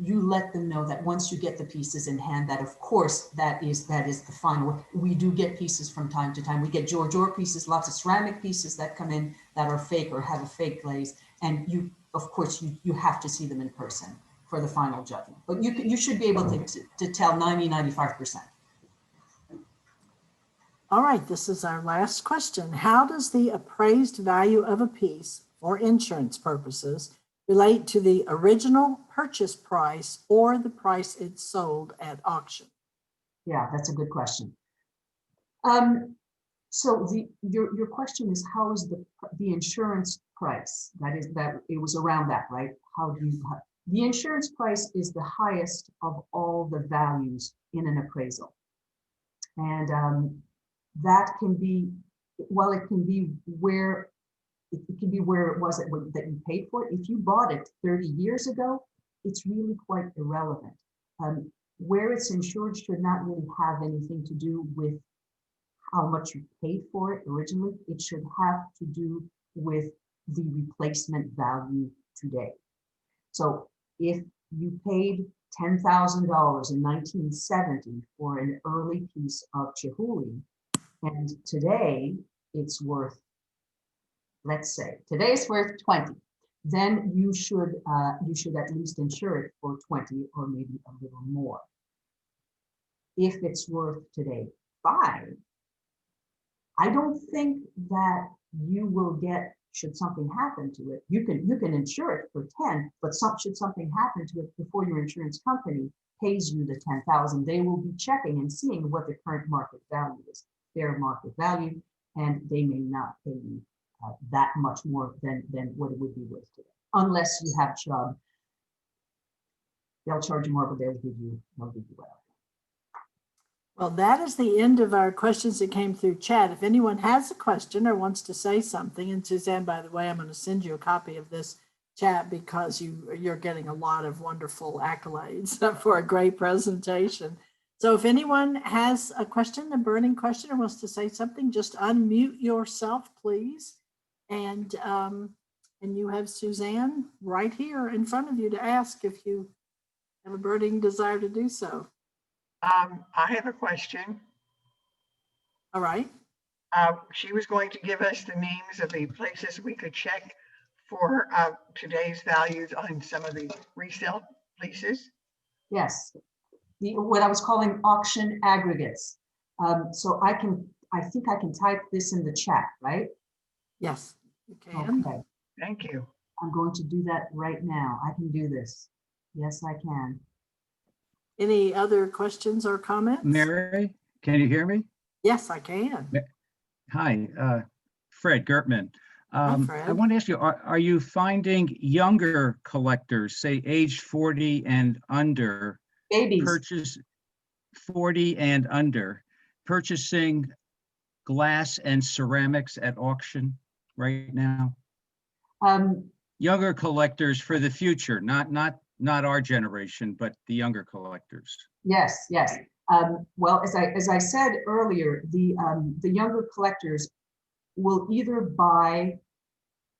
you let them know that once you get the pieces in hand, that of course, that is the final. We do get pieces from time to time. We get George Orr pieces, lots of ceramic pieces that come in that are fake or have a fake glaze. And of course, you have to see them in person for the final judgment. But you should be able to tell 95%. All right, this is our last question. How does the appraised value of a piece for insurance purposes relate to the original purchase price or the price it's sold at auction? Yeah, that's a good question. So your question is, how is the insurance price? That it was around that, right? The insurance price is the highest of all the values in an appraisal, and that can be, well, it can be where it was that you paid for it. If you bought it 30 years ago, it's really quite irrelevant. Where it's insured should not really have anything to do with how much you paid for it originally. It should have to do with the replacement value today. So if you paid $10,000 in 1970 for an early piece of Chihuly, and today it's worth, let's say, today it's worth 20, then you should at least insure it for 20 or maybe a little more. If it's worth today 5, I don't think that you will get, should something happen to it, you can insure it for 10, but should something happen to it before your insurance company pays you the 10,000, they will be checking and seeing what the current market value is, fair market value, and they may not pay you that much more than what it would be worth today. Unless you have Chubb, they'll charge you more, but they'll give you whatever. Well, that is the end of our questions that came through chat. If anyone has a question or wants to say something, and Suzanne, by the way, I'm going to send you a copy of this chat because you're getting a lot of wonderful accolades for a great presentation. So if anyone has a question, a burning question, or wants to say something, just unmute yourself, please. And you have Suzanne right here in front of you to ask if you have a burning desire to do so. I have a question. All right. She was going to give us the names of the places we could check for today's values on some of the resale places. Yes, what I was calling auction aggregates. So I think I can type this in the chat, right? Yes, you can. Okay. Thank you. I'm going to do that right now. I can do this. Yes, I can. Any other questions or comments? Mary, can you hear me? Yes, I can. Hi, Fred Gertman. Fred. I want to ask you, are you finding younger collectors, say age 40 and under, Babies. 40 and under, purchasing glass and ceramics at auction right now? Younger collectors for the future, not our generation, but the younger collectors. Yes, yes. Well, as I said earlier, the younger collectors will either buy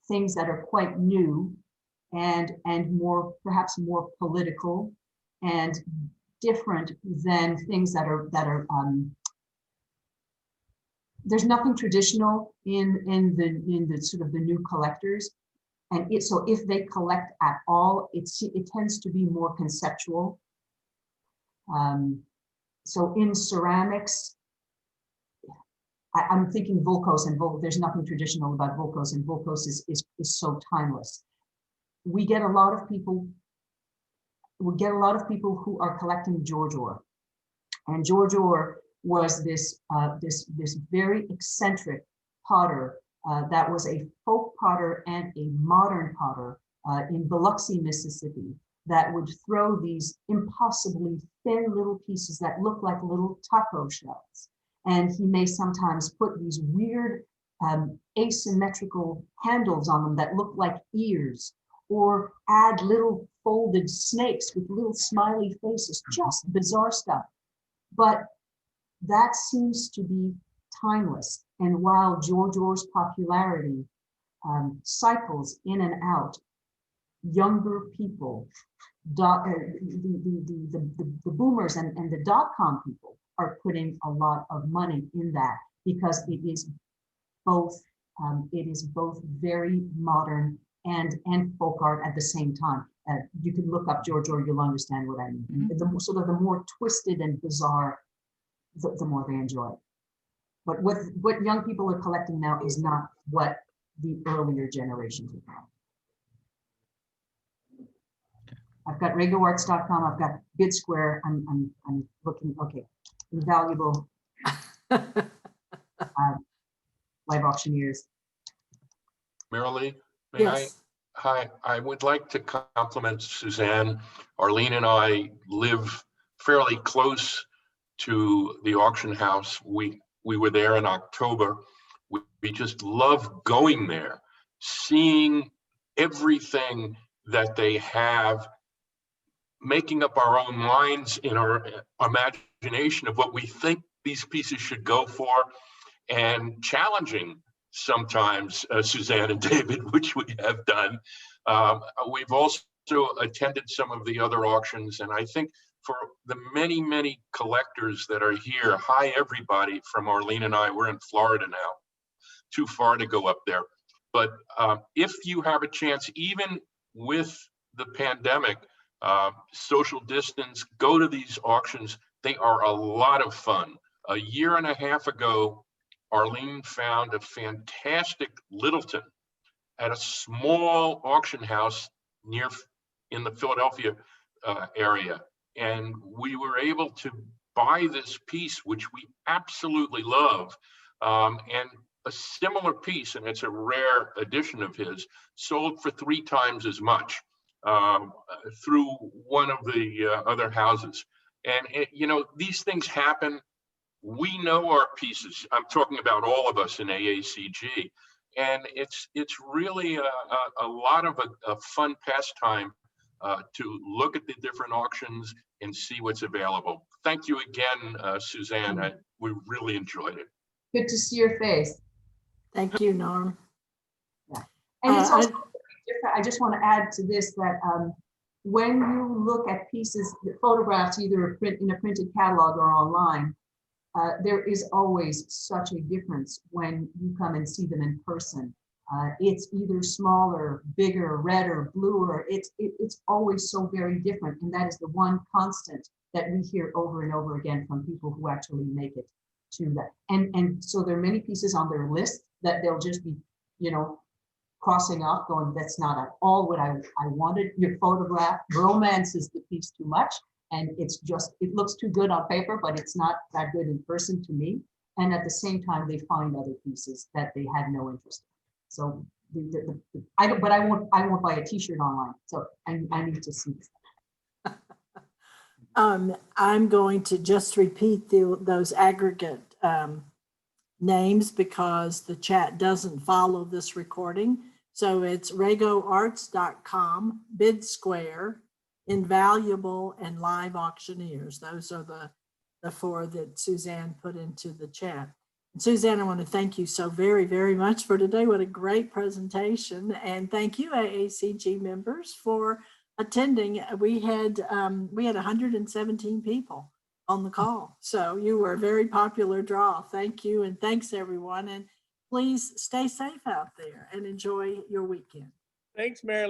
things that are quite new and more, perhaps more political and different than things that are there's nothing traditional in the sort of the new collectors. And so if they collect at all, it tends to be more conceptual. So in ceramics, I'm thinking Volkos and Volkos. There's nothing traditional about Volkos, and Volkos is so timeless. We get a lot of people who are collecting George Orr, and George Orr was this very eccentric potter that was a folk potter and a modern potter in Biloxi, Mississippi, that would throw these impossibly thin little pieces that look like little taco shells. And he may sometimes put these weird asymmetrical handles on them that look like ears, or add little folded snakes with little smiley faces, just bizarre stuff. But that seems to be timeless. And while George Orr's popularity cycles in and out, younger people, the boomers and the dot-com people are putting a lot of money in that, because it is both very modern and folk art at the same time. You can look up George, or you'll understand what I mean. The more twisted and bizarre, the more they enjoy it. But what young people are collecting now is not what the earlier generations have done. I've got RagoArts.com. I've got Bid Square. I'm looking. Okay, Invaluable Live Auctioneers. Marilee, may Yes. Hi, I would like to compliment Suzanne. Arlene and I live fairly close to the auction house. We were there in October. We just love going there, seeing everything that they have, making up our own minds in our imagination of what we think these pieces should go for, and challenging sometimes Suzanne and David, which we have done. We've also attended some of the other auctions, and I think for the many, many collectors that are here, hi everybody from Arlene and I, we're in Florida now, too far to go up there. But if you have a chance, even with the pandemic, social distance, go to these auctions. They are a lot of fun. A year and a half ago, Arlene found a fantastic Littleton at a small auction house in the Philadelphia area. And we were able to buy this piece, which we absolutely love. And a similar piece, and it's a rare edition of his, sold for 3 times as much through one of the other houses. And these things happen. We know our pieces. I'm talking about all of us in AACG, and it's really a lot of a fun pastime to look at the different auctions and see what's available. Thank you again, Suzanne. We really enjoyed it. Good to see your face. Thank you, Norm. Yeah. And it's also different. I just want to add to this that when you look at pieces, photographs, either in a printed catalog or online, there is always such a difference when you come and see them in person. It's either smaller, bigger, redder, bluer. It's always so very different. And that is the one constant that we hear over and over again from people who actually make it to that. And so there are many pieces on their list that they'll just be, crossing off, going, that's not at all what I wanted. Your photograph romances the piece too much. And it looks too good on paper, but it's not that good in person to me. And at the same time, they find other pieces that they had no interest in. So, but I won't buy a T-shirt online. So I need to see this. I'm going to just repeat those aggregate names because the chat doesn't follow this recording. So it's RagoArts.com, Bid Square, Invaluable, and Live Auctioneers. Those are the 4 that Suzanne put into the chat. And Suzanne, I want to thank you so very, very much for today. What a great presentation. And thank you, AACG members, for attending. We had 117 people on the call. So you were a very popular draw. Thank you. And thanks everyone. And please stay safe out there and enjoy your weekend. Thanks, Marilyn.